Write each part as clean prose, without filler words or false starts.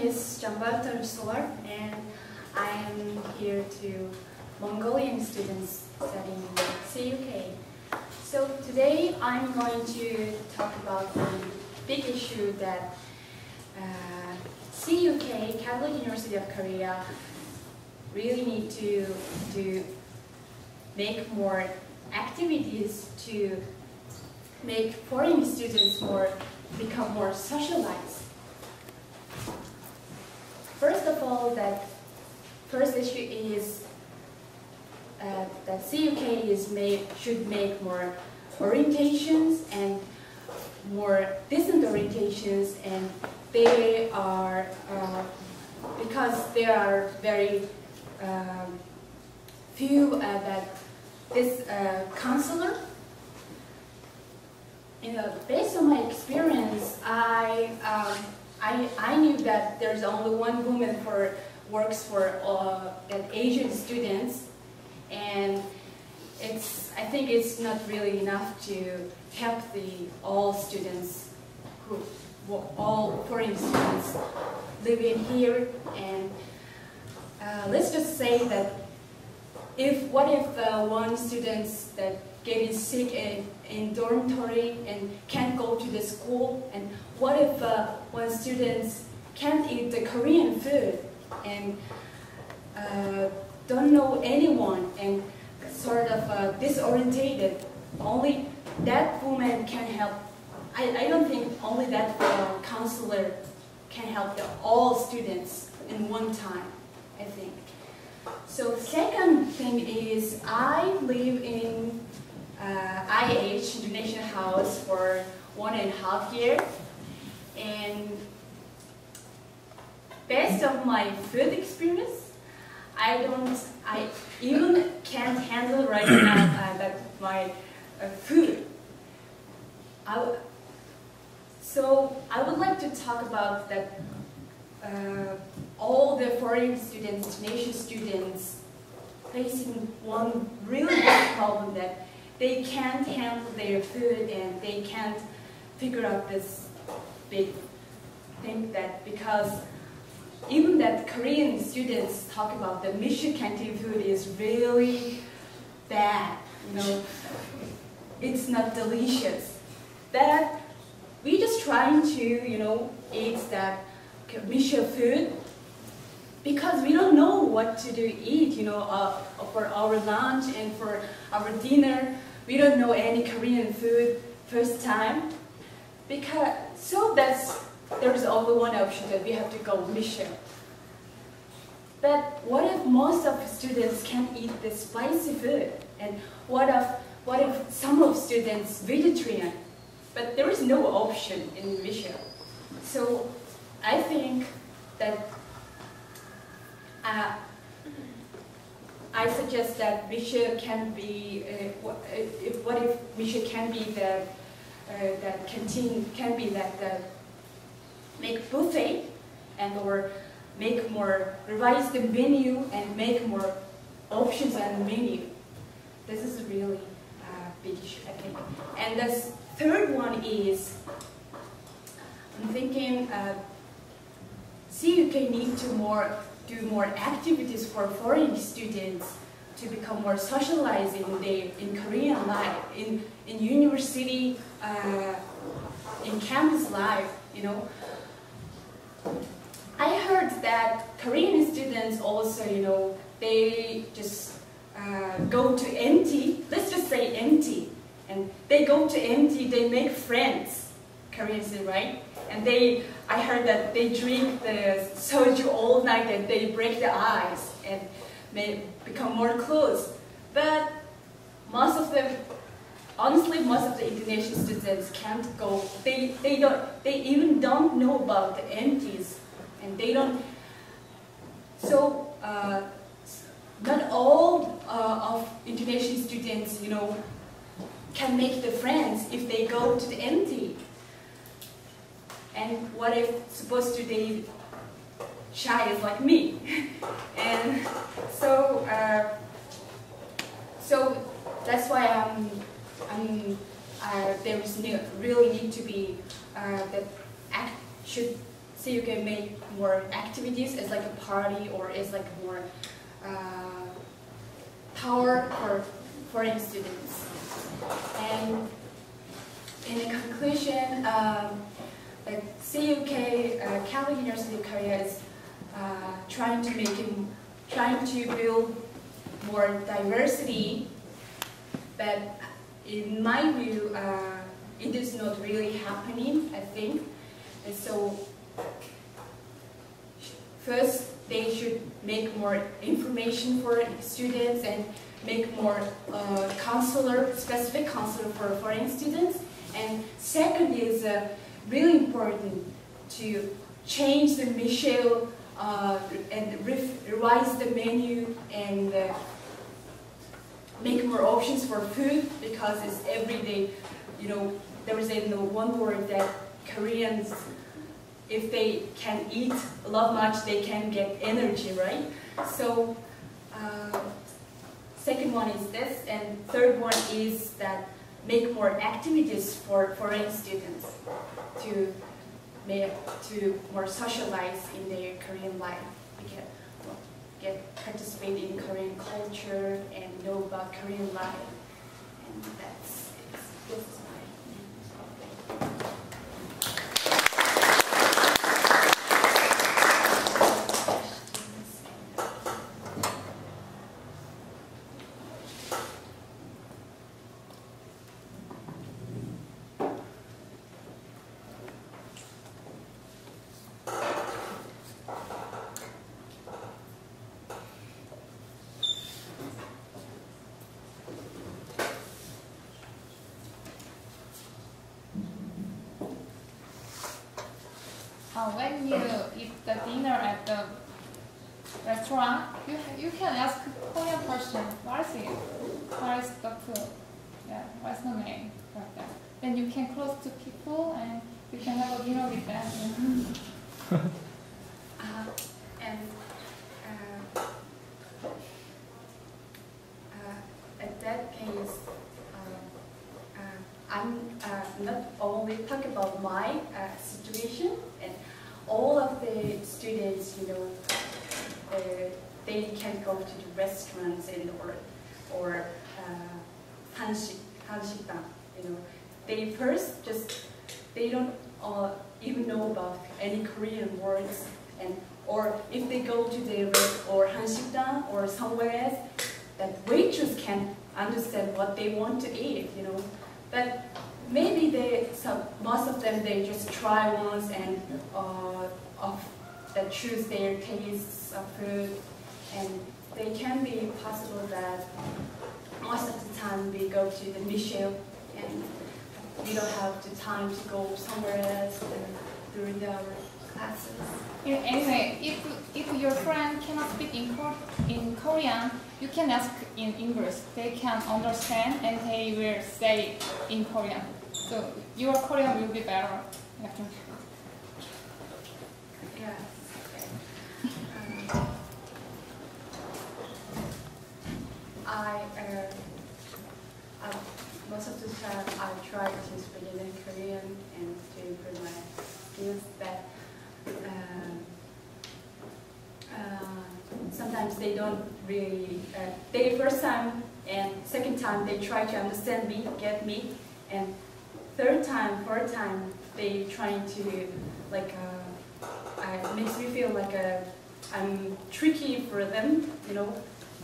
is Jambaldorj and I am here to Mongolian students studying in CUK. So today I'm going to talk about the big issue that CUK, Catholic University of Korea, really need to make more activities to make foreign students become more socialized. First of all, that first issue is that CUK should make more orientations and more distant orientations, and they are because there are very few that this counselor. Based on my experience, I knew that there's only one woman works for Asian students, and I think it's not really enough to help all students, all foreign students living here. And let's just say that what if one student that getting sick in dormitory and can't go to the school, and what if one student can't eat the Korean food and don't know anyone and sort of disorientated? Only that woman can help. I don't think only that counselor can help all students in one time, I think. So second thing is, I live in IH, Indonesian house, for 1.5 years, and based on my food experience, I even can't handle right now that my food. So I would like to talk about that all the foreign students, Indonesian students, facing one really big problem, that they can't handle their food and they can't figure out this big thing, that because even that Korean students talk about the mission canteen food is really bad, it's not delicious. That we just trying to, eat that mission food because we don't know what to eat, for our lunch and for our dinner. We don't know any Korean food first time. There's only one option, that we have to go mission. But what if most of the students can't eat the spicy food? And what if some of students vegetarian? But there is no option in mission. So I think that I suggest that mission can be. What if mission can be that canteen can be that make buffet, or revise the menu and make more options on the menu. This is really a big issue, I think. And the third one is, I'm thinking CUK need to do more activities for foreign students to become more socialized in Korean life, in university, in campus life, I heard that Korean students also, they just go to MT, let's just say MT, and they go to MT, they make friends, Koreans, right? And I heard that they drink the soju all night and they break the ice and may become more close. But honestly, most of the Indonesian students can't go. They even don't know about the MTs, and they don't. So not all of Indonesian students, can make the friends if they go to the MT. And what if supposed to they shy is like me? And so that's why there is really need to be that so you can make more activities as like a party or as like more power for foreign students. And in conclusion, CUK, Catholic University of Korea is trying to build more diversity, but in my view, it is not really happening, I think. And so, first, they should make more information for students and make more specific counselor for foreign students. And second is really important to change the mission and revise the menu and make more options for food, because it's every day, you know, there is one word that Koreans, if they can eat a lot much, they can get energy, right? So second one is this, and third one is that make more activities for foreign students to more socialize in their Korean life. Get participate in Korean culture and know about Korean life, and this is my when you eat the dinner at the restaurant, you can ask Korean person, what is it? What is the food? Yeah, what's the name? Like that. Then you can close to people and you can have a dinner with them. At that case, I'm not only talk about my situation, and all of the students, you know, they can go to the restaurants and or 한식당, you know. They first they don't even know about any Korean words, and or if they go to the or 한식당 or somewhere else, that waitress can understand what they want to eat, you know. But maybe most of them, they just try once and that choose their tastes of food, and they can be possible that most of the time we go to the mission and we don't have the time to go somewhere else during our classes. Yeah, anyway, if your friend cannot speak in Korean, you can ask in English. They can understand and they will say in Korean. So your Korean will be better after. Yeah. Most of the time I try to speak in Korean and to improve my skills, but sometimes they don't really, they first time and second time they try to understand me, get me, and third time, fourth time, they trying to, like, it makes me feel like I'm tricky for them, you know,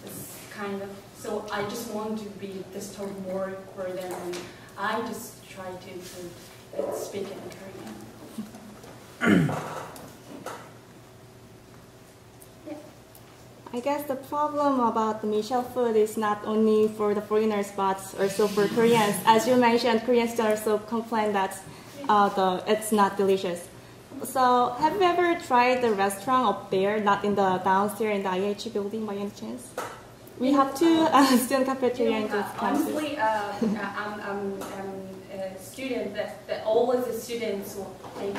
it's kind of, so I just want to be just talk more for them, and I just try to improve speak in Korean. I guess the problem about the Michelle food is not only for the foreigners but also for Koreans. As you mentioned, Koreans also complain that it's not delicious. So have you ever tried the restaurant up there, not in the downstairs in the IH building by any chance? We have two student cafeteria in this campus. Honestly, I'm a student that always the students will take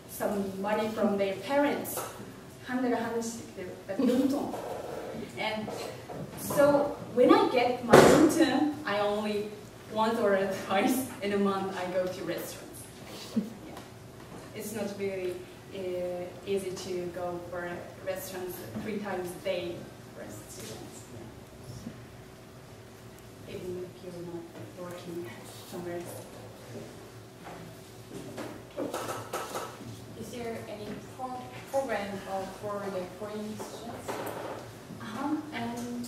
some money from their parents. And so when I get my intern, I only once or twice in a month I go to restaurants. Actually, yeah. It's not really easy to go for restaurants 3 times a day for students. Yeah. Even if you're not working somewhere. Is there any program for the foreign students? And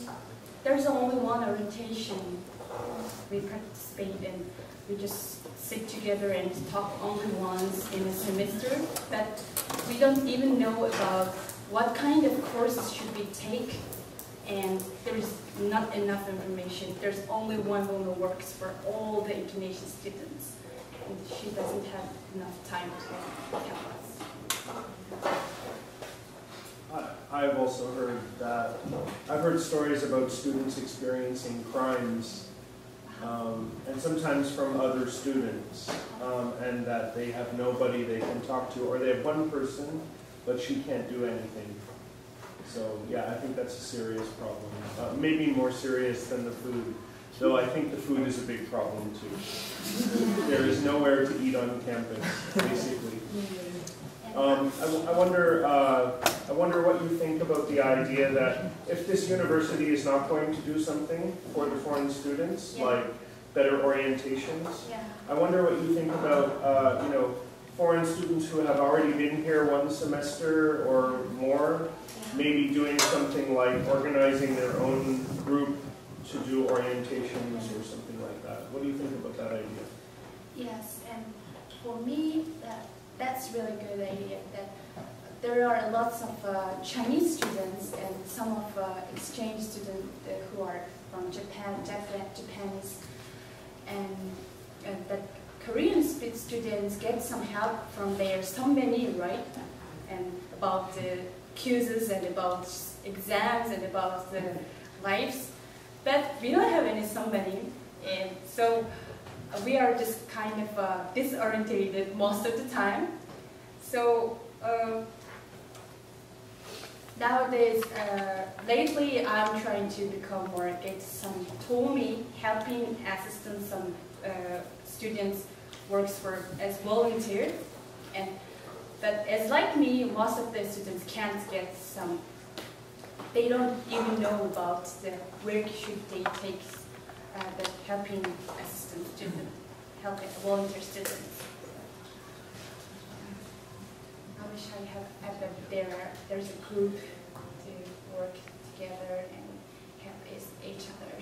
there's only one orientation we participate in. We just sit together and talk only once in a semester, but we don't even know about what kind of courses should we take, and there is not enough information. There's only one woman who works for all the Indonesian students, and she doesn't have enough time to help us. I've also heard that, I've heard stories about students experiencing crimes, and sometimes from other students, and that they have nobody they can talk to, or they have one person, but she can't do anything. So yeah, I think that's a serious problem. Maybe more serious than the food, though I think the food is a big problem too. There is nowhere to eat on campus, basically. I wonder what you think about the idea that if this university is not going to do something for the foreign students, like better orientations, I wonder what you think about foreign students who have already been here 1 semester or more, maybe doing something like organizing their own group to do orientations or something like that. What do you think about that idea? Yes, and for me, that's really good idea. That there are lots of Chinese students and some of exchange students who are from Japanese, and that Korean students get some help from their Sonbeni, right? And about the quizzes and about exams and about the lives, but we don't have any Sonbeni, and so we are just kind of disorientated most of the time. So nowadays, lately I'm trying to become more, get some TOMI, helping assistant, some students works for as volunteer, but as like me, most of the students can't get some, they don't even know about the where should they take the helping assistant student, helping volunteer students. I wish I have there's a group to work together and help each other.